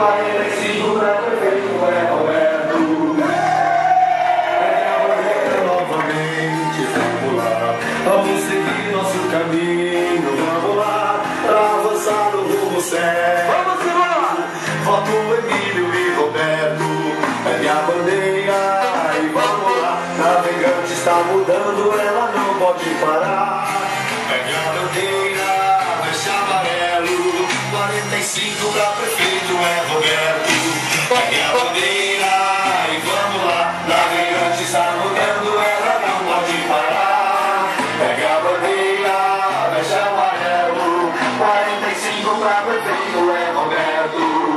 45 pra prefeito é Roberto. É a bandeira novamente, vamos lá. Vamos seguir nosso caminho, vamos lá. Pra avançar no rumo certo. Vamos embora! Voto Emílio e Roberto. Pegue a bandeira e vamos lá. Navegante está mudando, ela não pode parar. Pegue a bandeira, veste amarelo. 45 pra prefeito é Roberto. Pegue a bandeira e vamos lá. Navegante está mudando, ela não pode parar. Pegue a bandeira, veste amarelo. 45 pra prefeito é Roberto.